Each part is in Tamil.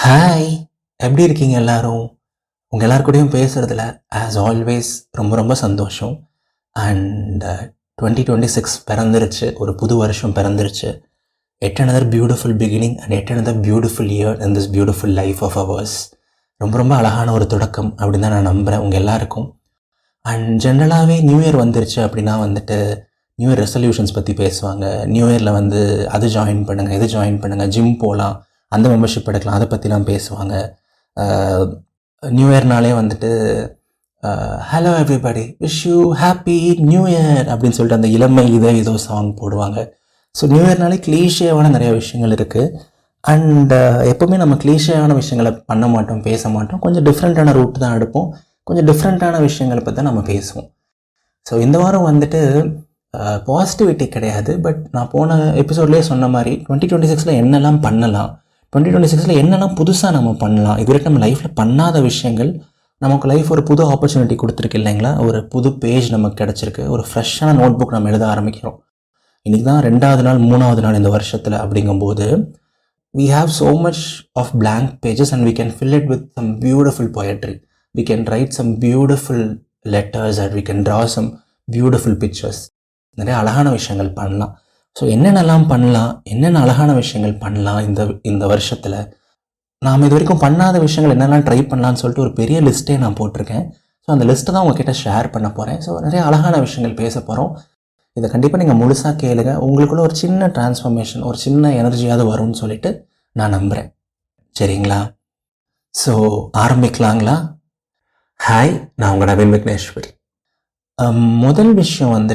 ஹாய், எப்படி இருக்கீங்க எல்லாரும்? உங்கள் எல்லாருக்கூடயும் பேசுகிறதுல ஆஸ் ஆல்வேஸ் ரொம்ப ரொம்ப சந்தோஷம். அண்ட் 2026 பிறந்துருச்சு, ஒரு புது வருஷம் பிறந்துருச்சு. Yet another beautiful beginning and yet another beautiful year in this beautiful life of ours. ரொம்ப ரொம்ப அழகான ஒரு தொடக்கம் அப்படின்னு தான் நான் நம்புகிறேன் உங்கள் எல்லாருக்கும். அண்ட் ஜென்ரலாகவே நியூ இயர் வந்துருச்சு அப்படின்னா நியூ இயர் ரெசல்யூஷன்ஸ் பற்றி பேசுவாங்க. நியூ இயரில் அது ஜாயின் பண்ணுங்கள், இது ஜாயின் பண்ணுங்கள், ஜிம் போகலாம், அந்த மெம்பர்ஷிப் எடுக்கலாம், அதை பற்றிலாம் பேசுவாங்க. நியூ இயர்னாலே hello everybody, wish you happy new year அப்படின்னு சொல்லிட்டு அந்த இளமை ஏதோ சாங் போடுவாங்க. ஸோ நியூ இயர்னாலே கிளீஷேவான நிறைய விஷயங்கள் இருக்குது. அண்ட் எப்போவுமே நம்ம கிளீஷேவான விஷயங்களை பண்ண மாட்டோம், பேச மாட்டோம். கொஞ்சம் டிஃப்ரெண்ட்டான ரூட் தான் எடுப்போம், கொஞ்சம் டிஃப்ரெண்ட்டான விஷயங்களை பற்றி தான் நம்ம பேசுவோம். ஸோ இந்த வாரம் பாசிட்டிவிட்டி கிடையாது. பட் நான் போன எபிசோட்லேயே சொன்ன மாதிரி 2026 என்னெல்லாம் பண்ணலாம், 2026 என்னெல்லாம் புதுசாக நம்ம பண்ணலாம், இது வரைக்கும் நம்ம லைஃப்பில் பண்ணாத விஷயங்கள், நமக்கு லைஃப் ஒரு புது ஆப்பர்ச்சுனிட்டி கொடுத்துருக்கு இல்லைங்களா, ஒரு புது பேஜ் நமக்கு கிடச்சிருக்கு, ஒரு ஃப்ரெஷ்ஷான நோட் புக் நம்ம எழுத ஆரம்பிக்கிறோம். இன்றைக்கி தான் 2வது நாள் 3வது நாள் இந்த வருஷத்தில். அப்படிங்கும்போது we have so much of blank pages and we can fill it with some beautiful poetry. We can write some beautiful letters and we can draw some beautiful pictures. நிறைய அழகான விஷயங்கள் பண்ணலாம். ஸோ என்னென்னலாம் பண்ணலாம், என்னென்ன அழகான விஷயங்கள் பண்ணலாம் இந்த வருஷத்தில், நாம் இது வரைக்கும் பண்ணாத விஷயங்கள் என்னெல்லாம் ட்ரை பண்ணலான்னு சொல்லிட்டு ஒரு பெரிய லிஸ்ட்டே நான் போட்டிருக்கேன். ஸோ அந்த லிஸ்ட்டை தான் உங்ககிட்ட ஷேர் பண்ண போகிறேன். ஸோ நிறைய அழகான விஷயங்கள் பேச போகிறோம். இதை கண்டிப்பாக நீங்கள் முழுசாக கேளுங்க. உங்களுக்குள்ள ஒரு சின்ன டிரான்ஸ்ஃபர்மேஷன், ஒரு சின்ன எனர்ஜியாவது வரும்னு சொல்லிட்டு நான் நம்புகிறேன். சரிங்களா? ஸோ ஆரம்பிக்கலாங்களா? ஹாய், நான் உங்கள் நவீன் விக்னேஸ்வரி. முதல் விஷயம்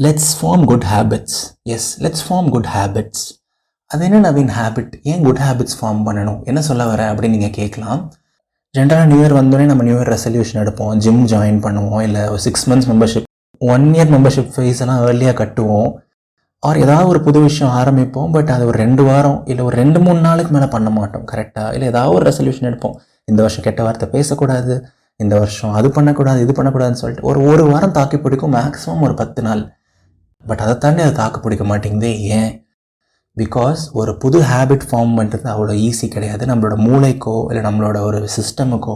let's form good habits. Yes, let's form good habits. அது என்ன நவீன் ஹேபிட், ஏன் குட் ஹேபிட்ஸ் ஃபார்ம் பண்ணணும், என்ன சொல்ல வர அப்படின்னு நீங்கள் கேட்கலாம். ஜென்ரலாக நியூ இயர் வந்தோடனே நம்ம நியூ இயர் ரெசல்யூஷன் எடுப்போம், ஜிம் ஜாயின் பண்ணுவோம், இல்லை 6 months membership, 1 year membership fees எல்லாம் ஏர்லியாக கட்டுவோம். ஆர் ஏதாவது ஒரு புது விஷயம் ஆரம்பிப்போம். பட் அது ஒரு 2 வாரம் இல்லை ஒரு 2-3 நாளுக்கு மேலே பண்ண மாட்டோம் கரெக்டாக. இல்லை ஏதாவது ஒரு ரெசல்யூஷன் எடுப்போம், இந்த வருஷம் கெட்ட வார்த்தை பேசக்கூடாது, இந்த வருஷம் அது பண்ணக்கூடாது, இது பண்ணக்கூடாதுன்னு சொல்லிட்டு ஒரு வாரம் தாக்கி பிடிக்கும், மேக்ஸிமம் ஒரு 10 நாள். பட் அதை தாண்டி அது தாக்கு பிடிக்க மாட்டேங்குது. ஏன்? பிகாஸ் ஒரு புது ஹேபிட் ஃபார்ம் பண்ணுறது அவ்வளோ ஈஸி கிடையாது. நம்மளோட மூளைக்கோ இல்லை நம்மளோட ஒரு சிஸ்டமுக்கோ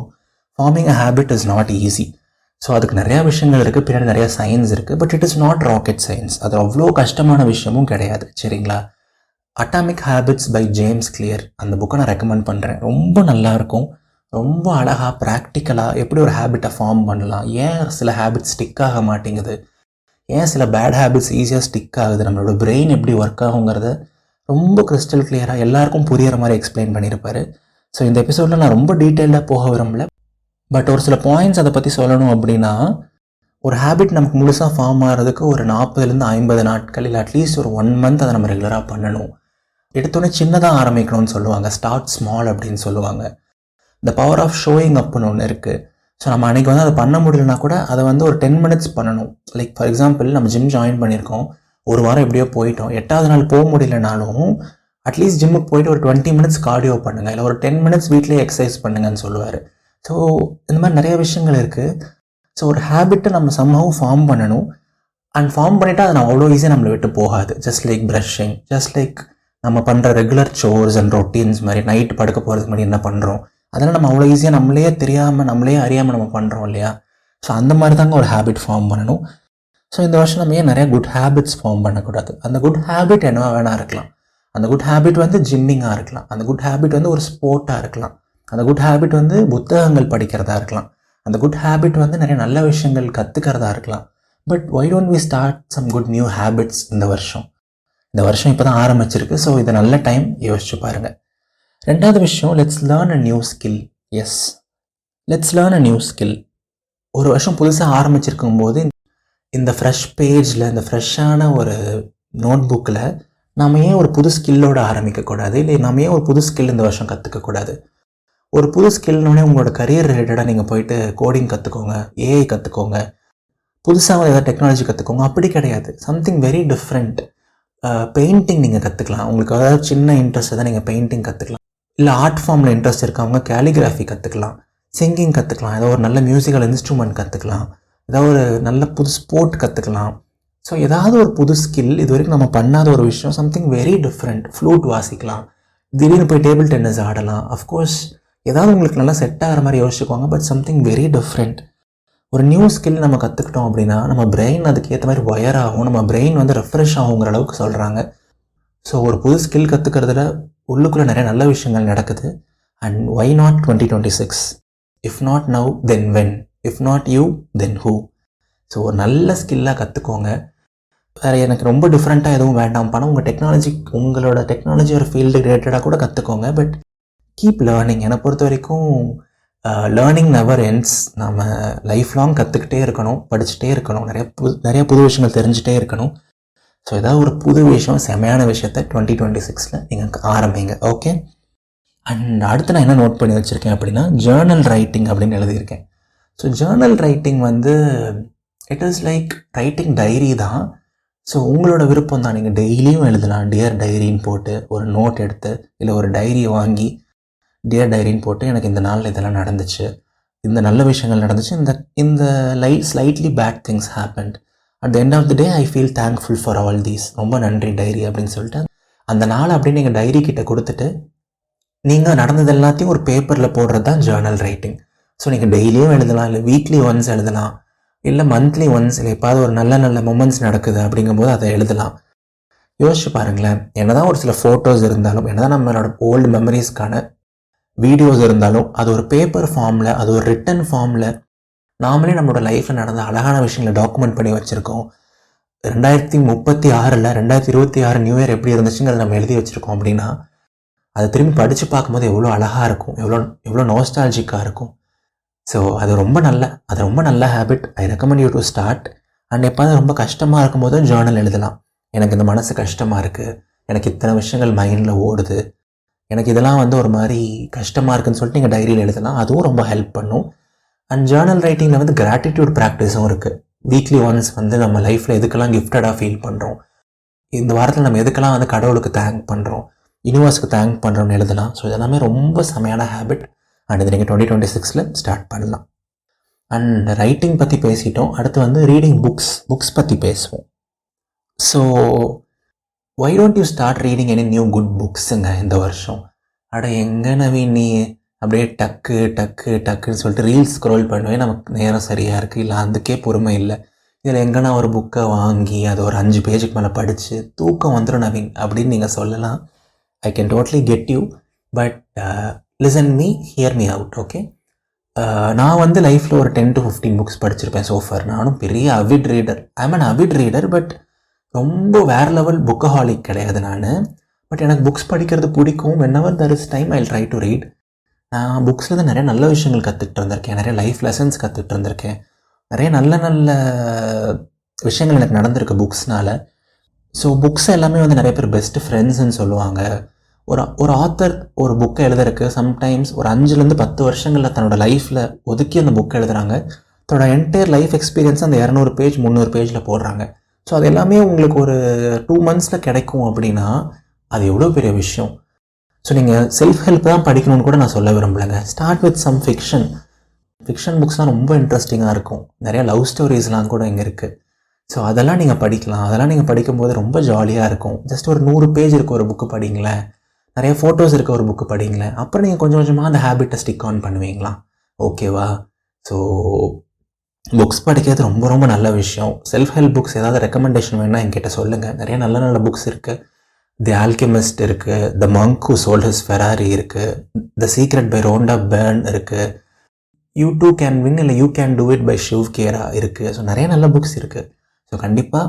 forming a habit is not easy. So அதுக்கு நிறையா விஷயங்கள் இருக்குது, பின்னாடி நிறையா சயின்ஸ் இருக்குது. But it is not rocket science. அது அவ்வளோ கஷ்டமான விஷயமும் கிடையாது. சரிங்களா? Atomic habits by James Clear, அந்த புக்கை நான் ரெக்கமெண்ட் பண்ணுறேன். ரொம்ப நல்லாயிருக்கும், ரொம்ப அழகாக ப்ராக்டிக்கலாக எப்படி ஒரு ஹேபிட்டை ஃபார்ம் பண்ணலாம், ஏன் சில ஹேபிட்ஸ் ஸ்டிக் ஆக மாட்டேங்குது, ஏன் சில பேட் ஹேபிட்ஸ் ஈஸியாக ஸ்டிக் ஆகுது, நம்மளோட பிரெயின் எப்படி ஒர்க் ஆகுங்கிறத ரொம்ப கிறிஸ்டல் கிளியராக எல்லாருக்கும் புரிகிற மாதிரி எக்ஸ்பிளைன் பண்ணியிருப்பார். ஸோ இந்த எபிசோடில் நான் ரொம்ப டீட்டெயில்டாக போக விரும்பல. பட் ஒரு சில பாயிண்ட்ஸ் அதை பற்றி சொல்லணும் அப்படின்னா, ஒரு ஹேபிட் நமக்கு முழுசாக ஃபார்ம் ஆகிறதுக்கு ஒரு 40-50 நாட்கள் இல்லை அட்லீஸ்ட் ஒரு 1 month அதை நம்ம ரெகுலராக பண்ணணும். எடுத்தோடனே சின்னதாக ஆரம்பிக்கணும்னு சொல்லுவாங்க, ஸ்டார்ட் ஸ்மால் அப்படின்னு சொல்லுவாங்க. த பவர் ஆஃப் ஷோயிங் அப்னு ஒன்று இருக்குது. ஸோ நம்ம அன்றைக்கி அதை பண்ண முடியலனா கூட அதை ஒரு 10 minutes பண்ணணும். லைக் ஃபார் எக்ஸாம்பிள், நம்ம ஜிம் ஜாயின் பண்ணியிருக்கோம், ஒரு வாரம் எப்படியோ போயிட்டோம், 8வது நாள் போக முடியலனாலும் அட்லீஸ்ட் ஜிம்முக்கு போயிட்டு ஒரு 20 minutes கார்டியோ பண்ணுங்கள், இல்லை ஒரு 10 minutes வீட்லேயே எக்ஸசைஸ் பண்ணுங்கன்னு சொல்லுவார். ஸோ இந்த மாதிரி நிறைய விஷயங்கள் இருக்குது. ஸோ ஒரு ஹேபிட்டை நம்ம சம்ஹவ் ஃபார்ம் பண்ணணும். அண்ட் ஃபார்ம் பண்ணிவிட்டு அதை அவ்வளோ ஈஸியாக நம்மளை விட்டு போகாது. Just like brushing, just like நம்ம பண்ணுற ரெகுலர் சோர்ஸ் அண்ட் ரொட்டீன்ஸ் மாதிரி, நைட்டு படுக்க போகிறதுக்கு மாதிரி என்ன பண்ணுறோம், அதெல்லாம் நம்ம அவ்வளோ ஈஸியாக நம்மளே தெரியாமல் நம்மளே அறியாமல் நம்ம பண்ணுறோம் இல்லையா? ஸோ அந்த மாதிரி தாங்க ஒரு ஹேபிட் ஃபார்ம் பண்ணணும். ஸோ இந்த வருஷம் நம்ம ஏன் நிறையா குட் ஹேபிட்ஸ் ஃபார்ம் பண்ணக்கூடாது? அந்த குட் ஹேபிட் என்னவா வேணா இருக்கலாம். அந்த குட் ஹேபிட் ஜிம்மிங்காக இருக்கலாம், அந்த குட் ஹேபிட் ஒரு ஸ்போர்ட்டாக இருக்கலாம், அந்த குட் ஹேபிட் புத்தகங்கள் படிக்கிறதா இருக்கலாம், அந்த குட் ஹேபிட் நிறைய நல்ல விஷயங்கள் கற்றுக்கிறதா இருக்கலாம். But why don't we start some good new habits இந்த வருஷம் இப்போ தான் ஆரம்பிச்சிருக்கு. ஸோ இதை நல்ல டைம் யோசிச்சு பாருங்கள். 2வது விஷயம், let's learn a new skill. Yes, let's learn a new skill. ஒரு வருஷம் புதுசாக ஆரம்பிச்சிருக்கும் போது இந்த ஃப்ரெஷ் பேஜில், இந்த ஃப்ரெஷ்ஷான ஒரு நோட் புக்கில் நம்ம ஏன் ஒரு புது ஸ்கில்லோடு ஆரம்பிக்கக்கூடாது, இல்லை நம்ம ஏன் ஒரு புது ஸ்கில் இந்த வருஷம் கற்றுக்கக்கூடாது? ஒரு புது ஸ்கில்னோடனே உங்களோட கரியர் ரிலேட்டடாக நீங்கள் போயிட்டு கோடிங் கற்றுக்கோங்க, ஏஐ கற்றுக்கோங்க, புதுசாக ஏதாவது டெக்னாலஜி கற்றுக்கோங்க. அப்படி கிடையாது. Something very different. பெயிண்டிங் நீங்கள் கற்றுக்கலாம். உங்களுக்கு அதாவது சின்ன இன்ட்ரெஸ்ட் தான் நீங்கள் பெயிண்டிங் கற்றுக்கலாம். இல்லை ஆர்ட் ஃபார்மில் இன்ட்ரெஸ்ட் இருக்கவங்க கேலிகிராஃபி கற்றுக்கலாம், சிங்கிங் கற்றுக்கலாம், ஏதோ ஒரு நல்ல மியூசிக்கல் இன்ஸ்ட்ருமெண்ட் கற்றுக்கலாம், ஏதாவது ஒரு நல்ல புது ஸ்போர்ட் கற்றுக்கலாம். ஸோ ஏதாவது ஒரு புது ஸ்கில், இது வரைக்கும் நம்ம பண்ணாத ஒரு விஷயம், சம்திங் வெரி டிஃப்ரெண்ட். ஃப்ளூட் வாசிக்கலாம், திடீர்னு போய் டேபிள் டென்னிஸ் ஆடலாம். அஃப்கோர்ஸ் ஏதாவது உங்களுக்கு நல்லா செட் ஆகிற மாதிரி யோசிச்சுக்கோங்க. But something very different. ஒரு நியூ ஸ்கில் நம்ம கற்றுக்கிட்டோம் அப்படின்னா நம்ம பிரெயின் அதுக்கு ஏற்ற மாதிரி ஒயர் ஆகும், நம்ம பிரெயின் வந்து ரெஃப்ரெஷ் ஆகுங்கிற அளவுக்கு சொல்கிறாங்க. ஸோ ஒரு புது ஸ்கில் கற்றுக்கிறதுல உள்ளுக்குள்ளே நிறைய நல்ல விஷயங்கள் நடக்குது. And why not 2026? If not now then when, if not you then who? So ஒரு நல்ல ஸ்கில்லாக கற்றுக்கோங்க. வேறு எனக்கு ரொம்ப டிஃப்ரெண்ட்டாக எதுவும் வேண்டாம். பணம் உங்களோட டெக்னாலஜி ஒரு ஃபீல்டு ரிலேட்டடாக கூட கற்றுக்கோங்க. But keep learning. என்னை பொறுத்த வரைக்கும் லேர்னிங் நெவர் எண்ட்ஸ். நம்ம லைஃப் லாங் கற்றுக்கிட்டே இருக்கணும், படிச்சுட்டே இருக்கணும், நிறைய புது விஷயங்கள் தெரிஞ்சுட்டே இருக்கணும். ஸோ ஏதாவது ஒரு புது விஷயம், செமையான விஷயத்த 2026 நீங்கள் ஆரம்பிங்க. ஓகே. அண்ட் அடுத்து நான் என்ன நோட் பண்ணி வச்சுருக்கேன் அப்படின்னா, ஜேர்னல் ரைட்டிங் அப்படின்னு எழுதியிருக்கேன். ஸோ ஜேர்னல் ரைட்டிங் வந்து it is like writing diary தான். ஸோ உங்களோட விருப்பம் தான். நீங்கள் டெய்லியும் எழுதலாம். டியர் டைரின்னு போட்டு ஒரு நோட் எடுத்து, இல்லை ஒரு டைரியை வாங்கி டியர் டைரின்னு போட்டு, எனக்கு இந்த நாளில் இதெல்லாம் நடந்துச்சு, இந்த நல்ல விஷயங்கள் நடந்துச்சு, இந்த slightly bad things happened. At the end of the day I feel thankful for all these. ரொம்ப நன்றி டைரி அப்படின்னு சொல்லிட்டு அந்த நாள் அப்படின்னு நீங்கள் டைரி கிட்ட கொடுத்துட்டு நீங்கள் நடந்தது எல்லாத்தையும் ஒரு பேப்பரில் போடுறது தான் ஜேர்னல் ரைட்டிங். ஸோ நீங்கள் டெய்லியும் எழுதலாம், இல்லை வீக்லி ஒன்ஸ் எழுதலாம், இல்லை மந்த்லி ஒன்ஸ், இல்லை எப்பாவது ஒரு நல்ல நல்ல மொமெண்ட்ஸ் நடக்குது அப்படிங்கும்போது அதை எழுதலாம். யோசிச்சு பாருங்களேன், என்னதான் ஒரு சில ஃபோட்டோஸ் இருந்தாலும், என்னதான் நம்மளோட ஓல்டு மெமரிஸ்க்கான வீடியோஸ் இருந்தாலும், அது ஒரு பேப்பர் ஃபார்மில், அது ஒரு ரிட்டன் ஃபார்மில் நாமளே நம்மளோட லைஃப்பில் நடந்த அழகான விஷயங்களை டாக்குமெண்ட் பண்ணி வச்சுருக்கோம். 2036 2026 நியூ இயர் எப்படி இருந்துச்சுங்கிறத நம்ம எழுதி வச்சுருக்கோம் அப்படின்னா, அதை திரும்பி படித்து பார்க்கும்போது எவ்வளோ அழகாக இருக்கும், எவ்வளோ நாஸ்டாலஜிக்காக இருக்கும். ஸோ அது ரொம்ப நல்ல habit. I recommend you to start. And எப்போது ரொம்ப கஷ்டமாக இருக்கும்போது ஜேர்னல் எழுதலாம். எனக்கு இந்த மனசு கஷ்டமாக இருக்குது, எனக்கு இத்தனை விஷயங்கள் மைண்டில் ஓடுது, எனக்கு இதெல்லாம் வந்து ஒரு மாதிரி கஷ்டமாக இருக்குன்னு சொல்லிட்டு நீங்கள் டைரியில் எழுதலாம். அதுவும் ரொம்ப ஹெல்ப் பண்ணும். அண்ட் ஜேர்னல் ரைட்டிங்கில் வந்து கிராட்டிடியூட் ப்ராக்டிஸும் இருக்குது. வீக்லி ஒன்ஸ் வந்து நம்ம லைஃப்பில் எதுக்கெல்லாம் கிஃப்டடாக ஃபீல் பண்ணுறோம், இந்த வாரத்தில் நம்ம எதுக்கெல்லாம் வந்து கடவுளுக்கு தேங்க் பண்ணுறோம், யூனிவர்ஸுக்கு தேங்க் பண்ணுறோம்னு எழுதலாம். ஸோ இதெல்லாமே ரொம்ப செமையான ஹேபிட். அண்ட் இது நீங்கள் 2026 ஸ்டார்ட் பண்ணலாம். அண்ட் ரைட்டிங் பற்றி பேசிட்டோம். அடுத்து வந்து ரீடிங் புக்ஸ் பற்றி பேசுவோம். So why don't you start reading any new good புக்ஸுங்க இந்த வருஷம்? எங்கே நவீன் நீ அப்படியே டக்குன்னு சொல்லிட்டு ரீல்ஸ் ஸ்க்ரோல் பண்ணுவே நமக்கு நேரம் சரியாக இருக்குது, இல்லை அதுக்கே பொறுமை இல்லை. இதில் எங்கன்னா ஒரு புக்கை வாங்கி அதை ஒரு 5 பேஜுக்கு மேலே படித்து தூக்கம் வந்துடும் நவீன் அப்படின்னு நீங்கள் சொல்லலாம். I can totally get you. But listen me, hear me out. Okay. நான் வந்து லைஃப்பில் ஒரு 10 to 15 புக்ஸ் படிச்சிருப்பேன் சோஃபார். நானும் பெரிய avid reader. I am an avid reader. But ரொம்ப வேறு லெவல் புக்கஹாலிக் கிடையாது நான். பட் எனக்கு புக்ஸ் படிக்கிறது பிடிக்கும். whenever there is time I'll try to read. நான் புக்ஸில் தான் நிறைய நல்ல விஷயங்கள் கற்றுக்கிட்டு வந்திருக்கேன், நிறைய லைஃப் லெசன்ஸ் கற்றுக்கிட்டு வந்திருக்கேன், நிறைய நல்ல நல்ல விஷயங்கள் எனக்கு நடந்திருக்கு புக்ஸ்னால். ஸோ புக்ஸ் எல்லாமே வந்து நிறைய பேர் பெஸ்ட்டு ஃப்ரெண்ட்ஸ்ன்னு சொல்லுவாங்க. ஒரு ஆத்தர் ஒரு புக்கை எழுதுறதுக்கு சம்டைம்ஸ் ஒரு 5-10 வருஷங்களில் தன்னோட லைஃப்பில் ஒதுக்கி அந்த புக்கை எழுதுகிறாங்க. தன்னோட என்டையர் லைஃப் எக்ஸ்பீரியன்ஸ் அந்த 200 பேஜ் 300 பேஜில் போடுறாங்க. ஸோ அது எல்லாமே உங்களுக்கு ஒரு 2 months கிடைக்கும் அப்படின்னா அது எவ்வளோ பெரிய விஷயம். ஸோ நீங்கள் செல்ஃப் ஹெல்ப் தான் படிக்கணும்னு கூட நான் சொல்ல விரும்பலைங்க. ஸ்டார்ட் வித் சம் ஃபிக்ஷன் புக்ஸ்லாம் ரொம்ப இன்ட்ரெஸ்டிங்காக இருக்கும். நிறைய லவ் ஸ்டோரிஸ்லாம் கூட இங்கே இருக்குது. ஸோ அதெல்லாம் நீங்கள் படிக்கலாம். அதெல்லாம் நீங்கள் படிக்கும்போது ரொம்ப ஜாலியாக இருக்கும். ஜஸ்ட் ஒரு 100 பேஜ் இருக்க ஒரு புக்கு படிங்களேன், நிறைய ஃபோட்டோஸ் இருக்க ஒரு புக்கு படிங்களேன். அப்புறம் நீங்கள் கொஞ்சம் கொஞ்சமாக அந்த ஹேபிட்டை ஸ்டிக் ஆன் பண்ணுவீங்களா? ஓகேவா? ஸோ புக்ஸ் படிக்கிறது ரொம்ப ரொம்ப நல்ல விஷயம். செல்ஃப் ஹெல்ப் புக்ஸ் ஏதாவது ரெக்கமெண்டேஷன் வேணுன்னா என்கிட்ட சொல்லுங்கள். நிறைய நல்ல நல்ல புக்ஸ் இருக்குது. தி ஆல்கெமிஸ்ட் இருக்குது, the monk who sold his Ferrari இருக்குது, the secret by Rhonda Byrne இருக்குது, யூ டூ கேன் வின் இல்லை you can do it by Shiv Khera இருக்குது. ஸோ நிறைய நல்ல புக்ஸ் இருக்குது. ஸோ கண்டிப்பாக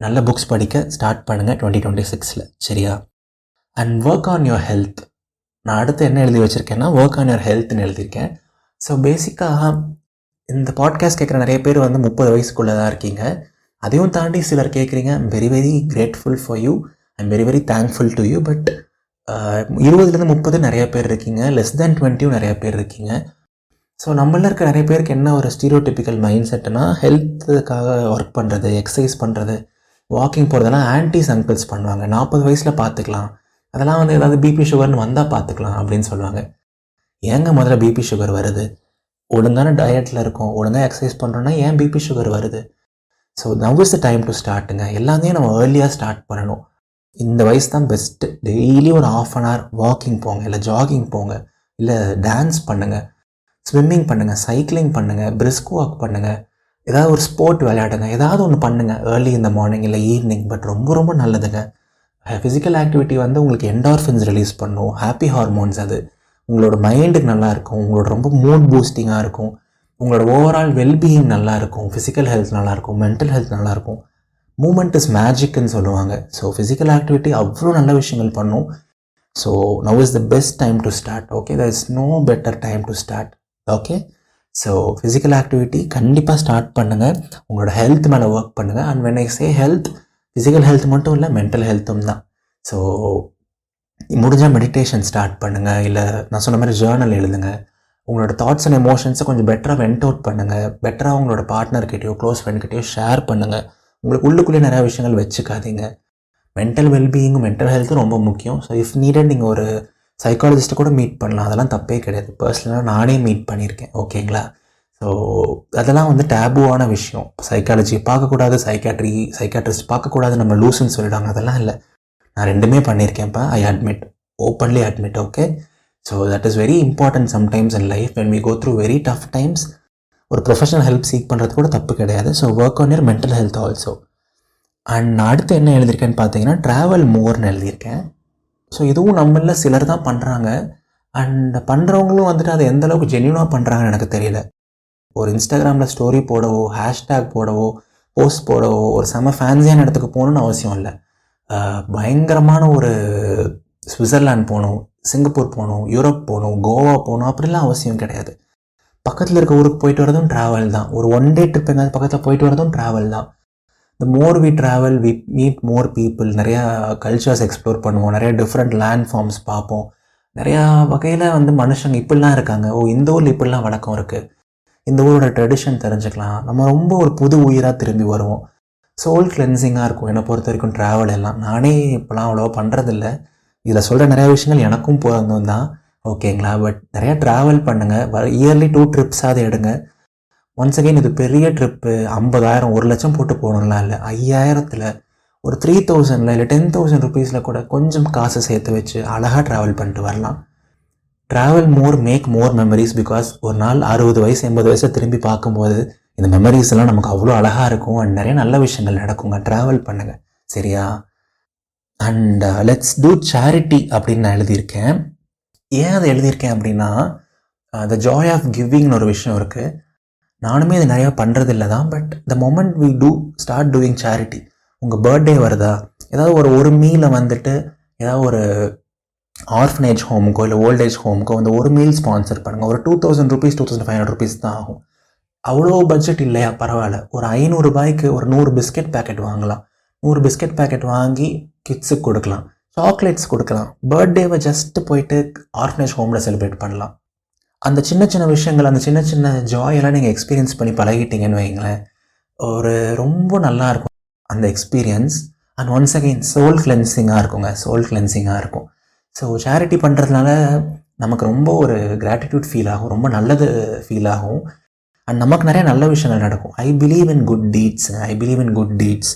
நல்ல புக்ஸ் படிக்க ஸ்டார்ட் பண்ணுங்கள் 2026. சரியா? And work on your health. நான் அடுத்து என்ன எழுதி வச்சுருக்கேன்னா ஒர்க் ஆன் யுவர் ஹெல்த்னு எழுதியிருக்கேன். ஸோ பேசிக்காக இந்த பாட்காஸ்ட் கேட்குற நிறைய பேர் வந்து 30 வயசுக்குள்ளே தான் இருக்கீங்க. அதையும் தாண்டி சிலர் கேட்குறீங்க. I'm very very grateful for you. I'm very very thankful to you. But 20-30 நிறைய பேர் இருக்கீங்க, லெஸ் தேன் 20 நிறைய பேர் இருக்கீங்க. ஸோ நம்மளில் இருக்க நிறைய பேருக்கு என்ன ஒரு ஸ்டீரியோடிபிக்கல் மைண்ட் செட்டுனா, ஹெல்த்துக்காக ஒர்க் பண்ணுறது, எக்ஸசைஸ் பண்ணுறது, வாக்கிங் போகிறதெல்லாம் ஆன்டிஸ் அங்கிள்ஸ் பண்ணுவாங்க. 40 வயசில் பார்த்துக்கலாம், அதெல்லாம் வந்து ஏதாவது பிபி சுகர்னு வந்தால் பார்த்துக்கலாம் அப்படின்னு சொல்லுவாங்க. ஏங்க முதல்ல பிபி சுகர் வருது? ஒழுங்கான டயட்டில் இருக்கும், ஒழுங்காக எக்ஸசைஸ் பண்ணுறோன்னா ஏன் பிபி சுகர் வருது? So now is the time to ஸ்டார்ட்டுங்க. எல்லாத்தையும் நம்ம ஏர்லியாக ஸ்டார்ட் பண்ணணும். இந்த வயசு தான் பெஸ்ட்டு. டெய்லி ஒரு 1/2 வாக்கிங் போங்க, இல்லை ஜாகிங் போங்க, இல்லை டான்ஸ் பண்ணுங்கள், ஸ்விம்மிங் பண்ணுங்கள், சைக்கிளிங் பண்ணுங்கள், பிரிஸ்க் வாக் பண்ணுங்கள், ஏதாவது ஒரு ஸ்போர்ட் விளையாடுங்க, ஏதாவது ஒன்று பண்ணுங்கள் ஏர்லி இந்த மார்னிங் இல்லை ஈவினிங். பட் ரொம்ப ரொம்ப நல்லதுங்க. ஃபிசிக்கல் ஆக்டிவிட்டி வந்து உங்களுக்கு என்டார்ஃபின்ஸ் ரிலீஸ் பண்ணும், ஹாப்பி ஹார்மோன்ஸ். அது உங்களோட மைண்டுக்கு நல்லா இருக்கும், உங்களோட ரொம்ப மூட் பூஸ்டிங்காக இருக்கும், உங்களோட ஓவரால் வெல்பீயிங் நல்லா இருக்கும், ஃபிசிக்கல் ஹெல்த் நல்லாயிருக்கும், மென்டல் ஹெல்த் நல்லாயிருக்கும். மூமெண்ட் இஸ் மேஜிக்னு சொல்லுவாங்க. ஸோ ஃபிசிக்கல் ஆக்டிவிட்டி அவ்வளோ நல்ல விஷயங்கள் பண்ணும். So now is the best time to start. Okay, there is no better time to start. Okay, so physical activity கண்டிப்பாக ஸ்டார்ட் பண்ணுங்கள். உங்களோட ஹெல்த் மேலே ஒர்க் பண்ணுங்கள். And when I say health, physical health மட்டும் இல்லை, மென்டல் ஹெல்த்தும் தான். ஸோ முடிஞ்சால் மெடிடேஷன் ஸ்டார்ட் பண்ணுங்கள், இல்லை நான் சொன்ன மாதிரி ஜேர்னல் எழுதுங்க. உங்களோட தாட்ஸ் அண்ட் எமோஷன்ஸை கொஞ்சம் பெட்டராக வென்ட் அவுட் பண்ணுங்கள். பெட்டராக உங்களோட பார்ட்னர்கிட்டையோ க்ளோஸ் ஃப்ரெண்ட்கிட்டையோ ஷேர் பண்ணுங்கள். உங்களுக்கு உள்ளுக்குள்ளே நிறையா விஷயங்கள் வச்சுக்காதீங்க. மென்டல் வெல்பீயிங்கும் மென்டல் ஹெல்த்தும் ரொம்ப முக்கியம். ஸோ இஃப் நீடட் நீங்கள் ஒரு சைக்காலஜிஸ்ட்டை கூட மீட் பண்ணலாம், அதெல்லாம் தப்பே கிடையாது. பர்சனலாக நானே மீட் பண்ணியிருக்கேன். ஓகேங்களா? ஸோ அதெல்லாம் வந்து டேபுவான விஷயம். சைக்காலஜி பார்க்கக்கூடாது, சைக்காட்ரிஸ்ட் பார்க்கக்கூடாது, நம்ம லூசுன்னு சொல்லிடுவாங்க. அதெல்லாம் இல்லை. நான் ரெண்டுமே பண்ணியிருக்கேன்ப்பா. I admit, openly admit. Okay, so that is very important sometimes in life when we go through very tough times. ஒரு ப்ரொஃபஷனல் ஹெல்ப் சீக் பண்ணுறது கூட தப்பு கிடையாது. So work on your mental health also. And நான் அடுத்து என்ன எழுதியிருக்கேன்னு பார்த்தீங்கன்னா ட்ராவல் மோர்னு எழுதியிருக்கேன். ஸோ இதுவும் நம்மள சிலர் தான் பண்ணுறாங்க. அண்ட் பண்ணுறவங்களும் வந்துட்டு அதை எந்த அளவுக்கு ஜென்யூனாக பண்ணுறாங்கன்னு எனக்கு தெரியல. ஒரு இன்ஸ்டாகிராமில் ஸ்டோரி போடவோ, ஹேஷ்டேக் போடவோ, போஸ்ட் போடவோ, ஒரு செம ஃபேன்சியான இடத்துக்கு போகணுன்னு அவசியம் இல்லை. பயங்கரமான ஒரு சுவிட்சர்லாந்து போகணும், சிங்கப்பூர் போகணும், யூரோப் போகணும், கோவா போகணும் அப்படிலாம் அவசியம் கிடையாது. பக்கத்தில் இருக்க ஊருக்கு போயிட்டு வரதும் ட்ராவல் தான். ஒரு 1 day ட்ரிப் எங்கேயாவது பக்கத்தில் போயிட்டு வரதும் ட்ராவல் தான். The more we travel, we meet more people, நிறையா கல்ச்சர்ஸ் எக்ஸ்ப்ளோர் பண்ணுவோம், நிறைய டிஃப்ரெண்ட் லேண்ட் ஃபார்ம்ஸ் பார்ப்போம், நிறையா வகையில் வந்து மனுஷங்க இப்படிலாம் இருக்காங்க, ஓ இந்த ஊரில் இப்படிலாம் வழக்கம் இருக்குது, இந்த ஊரோட ட்ரெடிஷன் தெரிஞ்சுக்கலாம். நம்ம ரொம்ப ஒரு புது உயிராக திரும்பி வருவோம். சோல் கிளென்சிங்காக இருக்கும் என்னை பொறுத்த வரைக்கும் ட்ராவல் எல்லாம். நானே இப்போலாம் அவ்வளோவா பண்ணுறதில்ல. இதில் சொல்கிற நிறையா விஷயங்கள் எனக்கும் போகிறதும் தான். ஓகேங்களா? பட் நிறையா ட்ராவல் பண்ணுங்கள். இயர்லி 2 ட்ரிப்ஸாவது எடுங்க. ஒன்ஸ் அகெயின் இது பெரிய ட்ரிப்பு 50,000 1,00,000 போட்டு போகணும்லாம் இல்லை. 5,000த்தில் ஒரு 3,000 இல்லை 10,000 ருபீஸில் கூட கொஞ்சம் காசு சேர்த்து வச்சு அழகாக ட்ராவல் பண்ணிட்டு வரலாம். Travel more, make more memories. Because ஒரு நாள் 60 வயசு 80 வயசை திரும்பி பார்க்கும்போது இந்த மெமரிஸ் எல்லாம் நமக்கு அவ்வளோ அழகாக இருக்கும். அண்ட் நிறைய நல்ல விஷயங்கள் நடக்குங்க. ட்ராவல் பண்ணுங்கள், சரியா? அண்ட் லெட்ஸ் டூ சேரிட்டி அப்படின்னு நான் எழுதியிருக்கேன். ஏன் அதை எழுதியிருக்கேன் அப்படின்னா, த ஜாய் ஆஃப் கிவிங்னு ஒரு விஷயம் இருக்குது. நானுமே இது நிறையா பண்ணுறதில்ல தான். But the moment we do start doing charity. உங்கள் பர்த்டே வருதா, ஏதாவது ஒரு மீலை வந்துட்டு ஏதாவது ஒரு ஆர்ஃபனேஜ் ஹோமுக்கோ இல்லை ஓல்டேஜ் ஹோமுக்கோ அந்த ஒரு மீல் ஸ்பான்சர் பண்ணுங்கள். ஒரு 2,000 ருபீஸ் 2,500 ருபீஸ் தான் ஆகும். அவ்வளோ பட்ஜெட் இல்லையா, பரவாயில்ல. ஒரு 500 ரூபாய்க்கு ஒரு 100 பிஸ்கெட் பேக்கெட் வாங்கலாம். 100 பிஸ்கெட் பேக்கெட் வாங்கி கிட்ஸுக்கு கொடுக்கலாம், சாக்லேட்ஸ் கொடுக்கலாம். பர்த்டேவை ஜஸ்ட்டு போயிட்டு ஆர்ஃபனேஜ் ஹோமில் செலிப்ரேட் பண்ணலாம். அந்த சின்ன சின்ன விஷயங்கள், அந்த சின்ன சின்ன ஜாயெல்லாம் நீங்கள் எக்ஸ்பீரியன்ஸ் பண்ணி பழகிட்டீங்கன்னு வைங்களேன், ஒரு ரொம்ப நல்லாயிருக்கும் அந்த experience. And once again soul கிளென்சிங்காக இருக்குங்க, சோல் கிளென்சிங்காக இருக்கும். ஸோ சேரிட்டி பண்ணுறதுனால நமக்கு ரொம்ப ஒரு கிராட்டிடியூட் ஃபீல் ஆகும், ரொம்ப நல்லது ஃபீல் ஆகும். அண்ட் நமக்கு நிறைய நல்ல விஷயங்கள் நடக்கும். I believe in good deeds.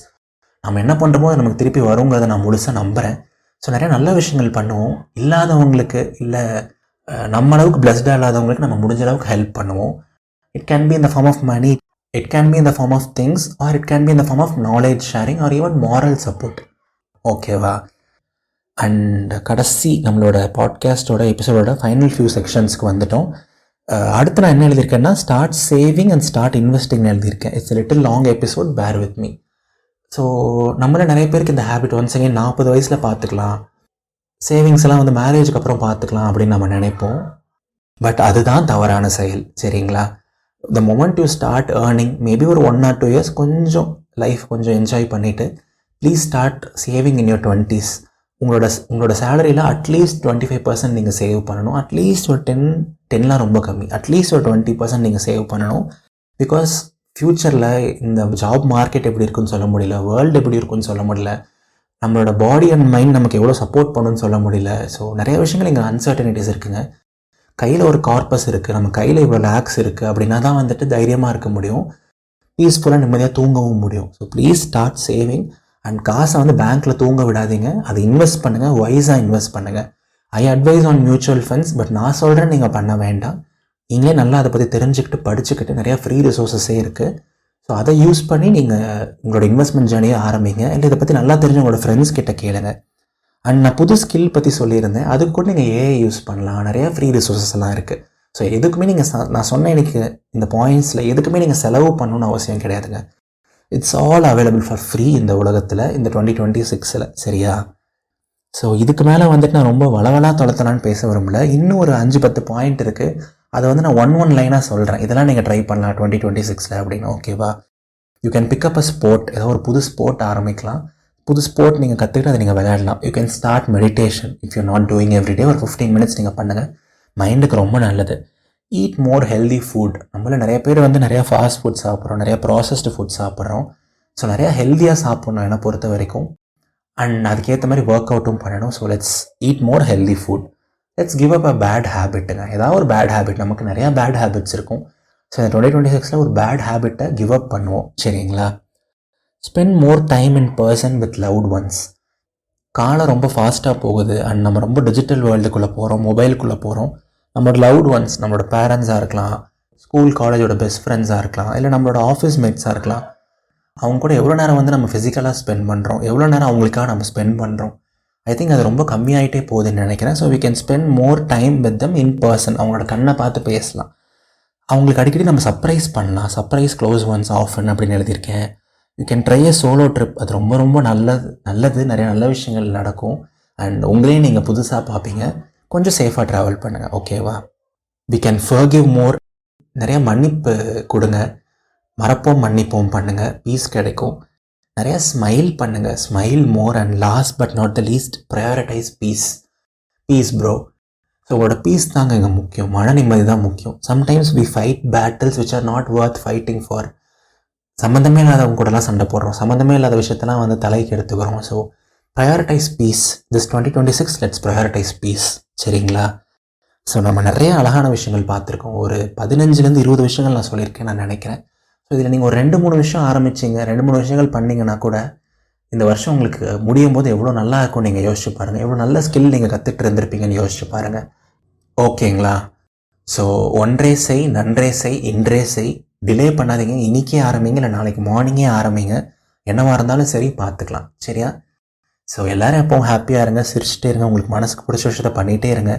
நம்ம என்ன பண்ணுறோமோ அது நமக்கு திருப்பி வருங்கிறத நான் முழுசாக நம்புகிறேன். ஸோ நிறைய நல்ல விஷயங்கள் பண்ணுவோம். இல்லாதவங்களுக்கு, இல்லை நம்ம அளவுக்கு பிளஸ்டாக இல்லாதவங்களுக்கு நம்ம முடிஞ்ச அளவுக்கு ஹெல்ப் பண்ணுவோம். It can be in the form of money, it can be in the form of things, or it can be in the form of knowledge sharing, or even moral support. ஓகேவா? அண்ட் கடைசி நம்மளோட பாட்காஸ்டோட எபிசோடோட ஃபைனல் ஃபியூ செக்ஷன்ஸ்க்கு வந்துட்டோம். அடுத்து நான் என்ன எழுதியிருக்கேன்னா, ஸ்டார்ட் சேவிங் அண்ட் ஸ்டார்ட் இன்வெஸ்டிங்னு எழுதியிருக்கேன். It's little long episode, bear with me. So நம்மள நிறைய பேருக்கு இந்த ஹேபிட் ஒன்ஸ் அகெயின் 40 வயசில் பார்த்துக்கலாம், சேவிங்ஸ் எல்லாம் வந்து மேரேஜுக்கு அப்புறம் பார்த்துக்கலாம் அப்படின்னு நம்ம நினைப்போம். பட் அதுதான் தவறான செயல், சரிங்களா? The moment you start earning, maybe ஒரு 1 or 2 years கொஞ்சம் லைஃப் கொஞ்சம் என்ஜாய் பண்ணிவிட்டு please start saving in your 20s. உங்களோட சேலரியில் அட்லீஸ்ட் 25% நீங்கள் சேவ் பண்ணணும். அட்லீஸ்ட் ஒரு 10லாம் ரொம்ப கம்மி, அட்லீஸ்ட் ஒரு 20% நீங்கள் சேவ் பண்ணணும். பிகாஸ் ஃப்யூச்சரில் இந்த ஜாப் மார்க்கெட் எப்படி இருக்குன்னு சொல்ல முடியல, வேர்ல்டு எப்படி இருக்குன்னு சொல்ல முடியல, நம்மளோட பாடி அண்ட் மைண்ட் நமக்கு எவ்வளோ சப்போர்ட் பண்ணுன்னு சொல்ல முடியல. ஸோ நிறைய விஷயங்கள் இங்கே அன்சர்டனிட்டிஸ் இருக்குங்க. கையில் ஒரு கார்பஸ் இருக்குது, நம்ம கையில் இவ்வளோ லேக்ஸ் இருக்குது அப்படின்னா தான் வந்துட்டு தைரியமாக இருக்க முடியும், பீஸ்ஃபுல்லாக நிம்மதியாக தூங்கவும் முடியும். So please start saving. And காசை வந்து பேங்க்கில் தூங்க விடாதீங்க, அதை இன்வெஸ்ட் பண்ணுங்கள், வைஸாக இன்வெஸ்ட் பண்ணுங்கள். ஐ advice on mutual funds, but நான் சொல்கிறேன் நீங்கள் பண்ண வேண்டாம். நீங்களே நல்லா அதை பற்றி தெரிஞ்சுக்கிட்டு படிச்சுக்கிட்டு நிறையா ஃப்ரீ ரிசோர்ஸஸே இருக்குது. ஸோ அதை யூஸ் பண்ணி நீங்கள் உங்களோட இன்வெஸ்ட்மெண்ட் ஜேர்னியை ஆரம்பிங்க. இல்லை இதை பற்றி நல்லா தெரிஞ்ச உங்களோட ஃப்ரெண்ட்ஸ் கிட்ட கேளுங்க. அண்ட் நான் புது ஸ்கில் பற்றி சொல்லியிருந்தேன், அதுக்கு கூட நீங்கள் ஏஐ யூஸ் பண்ணலாம், நிறையா ஃப்ரீ ரிசோர்ஸஸ் எல்லாம் இருக்குது. ஸோ எதுக்குமே நீங்கள் நான் சொன்ன எனக்கு இந்த பாயிண்ட்ஸில் எதுக்குமே நீங்கள் செலவு பண்ணணும்னு அவசியம் கிடையாதுங்க. It's all available for free இந்த உலகத்தில், இந்த 2026. சரியா? ஸோ இதுக்கு மேலே வந்துட்டு நான் ரொம்ப வளவலாக தொலைத்தலான்னு பேச விரும்பல. இன்னும் ஒரு 5-10 பாயிண்ட் இருக்குது. அதை வந்து நான் ஒன் லைனாக சொல்கிறேன். இதெல்லாம் நீங்கள் ட்ரை பண்ணலாம் 2026 அப்படின்னு. ஓகேவா? You can pick up a sport. ஏதோ ஒரு புது ஸ்போர்ட் ஆரம்பிக்கலாம். புது ஸ்போர்ட் நீங்கள் கற்றுக்கிட்டு அதை நீங்கள் விளையாடலாம். You can start meditation if you not doing everyday. ஒரு 15 minutes நீங்கள் பண்ணுங்கள், மைண்டுக்கு ரொம்ப நல்லது. Eat more healthy food. நம்மள நிறைய பேர் வந்து நிறையா ஃபாஸ்ட் ஃபுட் சாப்பிட்றோம், நிறையா ப்ராசஸ்டு ஃபுட் சாப்பிட்றோம். ஸோ நிறையா ஹெல்த்தியாக சாப்பிட்ணும் என்னை பொறுத்த வரைக்கும். அண்ட் அதுக்கேற்ற மாதிரி ஒர்க் அவுட்டும் பண்ணணும். So let's eat more healthy food. Let's give up a bad ஹேபிட்டுங்க. ஏதாவது ஒரு பேட் ஹேபிட், நமக்கு நிறையா பேட் ஹேபிட்ஸ் இருக்கும். ஸோ இந்த 2026 ஒரு பேட் ஹேபிட்டை கிவ் அப் பண்ணுவோம். சரிங்களா? Spend more time in person with loved once. காலம் ரொம்ப ஃபாஸ்ட்டாக போகுது அண்ட் நம்ம ரொம்ப டிஜிட்டல் வேர்ல்டுக்குள்ளே போகிறோம், மொபைலுக்குள்ளே போகிறோம். நம்மளோட லவ்ட் ஒன்ஸ், நம்மளோட பேரண்ட்ஸாக இருக்கலாம், ஸ்கூல் காலேஜோட பெஸ்ட் ஃப்ரெண்ட்ஸாக இருக்கலாம், இல்லை நம்மளோட ஆஃபீஸ் மேட்ஸாக இருக்கலாம். அவங்க கூட எவ்வளோ நேரம் வந்து நம்ம ஃபிசிக்கலாக ஸ்பெண்ட் பண்ணுறோம், எவ்வளோ நேரம் அவங்களுக்காக நம்ம ஸ்பெண்ட் பண்ணுறோம். ஐ திங்க் அது ரொம்ப கம்மியாகிட்டே போகுதுன்னு நினைக்கிறேன். So we can spend more time with them in person. அவங்களோட கண்ணை பார்த்து பேசலாம், அவங்களுக்கு அடிக்கடி நம்ம சர்ப்ரைஸ் பண்ணலாம். சர்ப்ரைஸ் க்ளோஸ் ஒன்ஸ் ஆஃபன் அப்படின்னு எழுதியிருக்கேன். You can try a solo trip. அது ரொம்ப ரொம்ப நல்லது. நிறைய நல்ல விஷயங்கள் நடக்கும் அண்ட் உங்களையும் நீங்கள் புதுசாக பார்ப்பீங்க. கொஞ்சம் சேஃபாக ட்ராவல் பண்ணுங்கள். ஓகேவா? வி கேன் ஃபர்கிவ் மோர். நிறைய மன்னிப்பு கொடுங்க, மறப்போம் மன்னிப்போம் பண்ணுங்கள், பீஸ் கிடைக்கும். நிறையா ஸ்மைல் பண்ணுங்கள், smile more. And last but not the least, prioritise peace bro. So உங்களோட பீஸ் தாங்க இங்கே முக்கியம், மன நிம்மதி தான் முக்கியம். Sometimes we fight battles which are not worth fighting for. சம்மந்தமே இல்லாதவங்க கூடலாம் சண்டை போடுறோம், சம்மந்தமே இல்லாத விஷயத்தெல்லாம் வந்து தலைக்கு எடுத்துக்கிறோம். So prioritise peace. This 2026 let's prioritise peace. சரிங்களா? ஸோ நம்ம நிறைய அழகான விஷயங்கள் பார்த்துருக்கோம். ஒரு 15-20 விஷயங்கள் நான் சொல்லியிருக்கேன் நான் நினைக்கிறேன். ஸோ இதில் நீங்கள் ஒரு 2-3 விஷயம் ஆரம்பிச்சிங்க, 2-3 விஷயங்கள் பண்ணிங்கன்னா கூட இந்த வருஷம் உங்களுக்கு முடியும் போது எவ்வளோ நல்லா இருக்கும் நீங்கள் யோசிச்சு பாருங்கள். எவ்வளோ நல்ல ஸ்கில் நீங்கள் கற்றுட்டு இருந்திருப்பீங்கன்னு யோசிச்சு பாருங்கள். ஓகேங்களா? ஸோ ஒன்றே செய், நன்றே செய், இன்றே செய். டிலே பண்ணாதீங்க. இன்றைக்கே ஆரம்பிங்க, இல்லை நாளைக்கு மார்னிங்கே ஆரம்பிங்க. என்னவாக இருந்தாலும் சரி, பார்த்துக்கலாம். சரியா? ஸோ எல்லோரும் எப்போவும் ஹாப்பியாக இருங்க, சிரிச்சுட்டே இருங்க, உங்களுக்கு மனசுக்கு பிடிச்ச விஷயத்த பண்ணிகிட்டே இருங்க.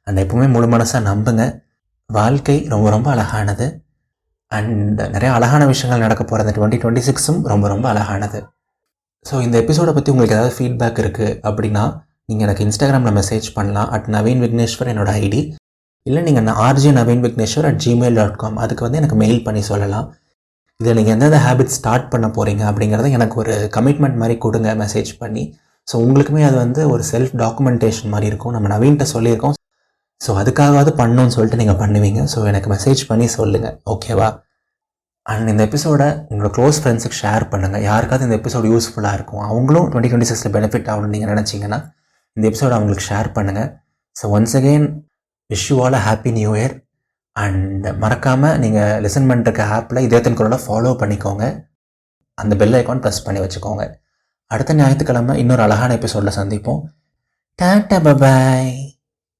அந்த எப்பவுமே முழு மனசாக நம்புங்க. வாழ்க்கை ரொம்ப ரொம்ப அழகானது அண்ட் நிறைய அழகான விஷயங்கள் நடக்க போகிற அந்த 2026ம் ரொம்ப ரொம்ப அழகானது. ஸோ இந்த எபிசோடை பற்றி உங்களுக்கு ஏதாவது ஃபீட்பேக் இருக்குது அப்படின்னா நீங்கள் எனக்கு இன்ஸ்டாகிராமில் மெசேஜ் பண்ணலாம். @நவீன் விக்னேஸ்வர் என்னோட ஐடி. இல்லை நீங்கள் rjnaveenvigneshwar@gmail.com அதுக்கு வந்து எனக்கு மெயில் பண்ணி சொல்லலாம். இதில் நீங்கள் எந்தெந்த ஹேபிட் ஸ்டார்ட் பண்ண போகிறீங்க அப்படிங்கிறத எனக்கு ஒரு கமிட்மெண்ட் மாதிரி கொடுங்க மெசேஜ் பண்ணி. ஸோ உங்களுக்குமே அது வந்து ஒரு செல்ஃப் டாக்குமெண்டேஷன் மாதிரி இருக்கும். நம்ம நவீன்கிட்ட சொல்லியிருக்கோம், ஸோ அதுக்காகவாவது பண்ணணும்னு சொல்லிட்டு நீங்கள் பண்ணுவீங்க. ஸோ எனக்கு மெசேஜ் பண்ணி சொல்லுங்கள். ஓகேவா? அண்ட் இந்த எபிசோடை உங்களோட க்ளோஸ் ஃப்ரெண்ட்ஸுக்கு ஷேர் பண்ணுங்கள். யாருக்காவது இந்த எபிசோடு யூஸ்ஃபுல்லாக இருக்கும், அவங்களும் 2026 பெனிஃபிட் ஆகணும்னு நீங்கள் நினச்சிங்கன்னா இந்த எபிசோடை அவங்களுக்கு ஷேர் பண்ணுங்கள். So once again wish you all a happy new year. And மறக்காமல் நீங்கள் லிசன் பண்ணுற ஆப்பில் இதயத்தின் குரலை ஃபாலோ பண்ணிக்கோங்க, அந்த பெல் ஐக்கான் ப்ரெஸ் பண்ணி வச்சுக்கோங்க. அடுத்த ஞாயிற்றுக்கிழமை இன்னொரு அழகான எபிசோடில் சந்திப்போம். Tata, bye bye.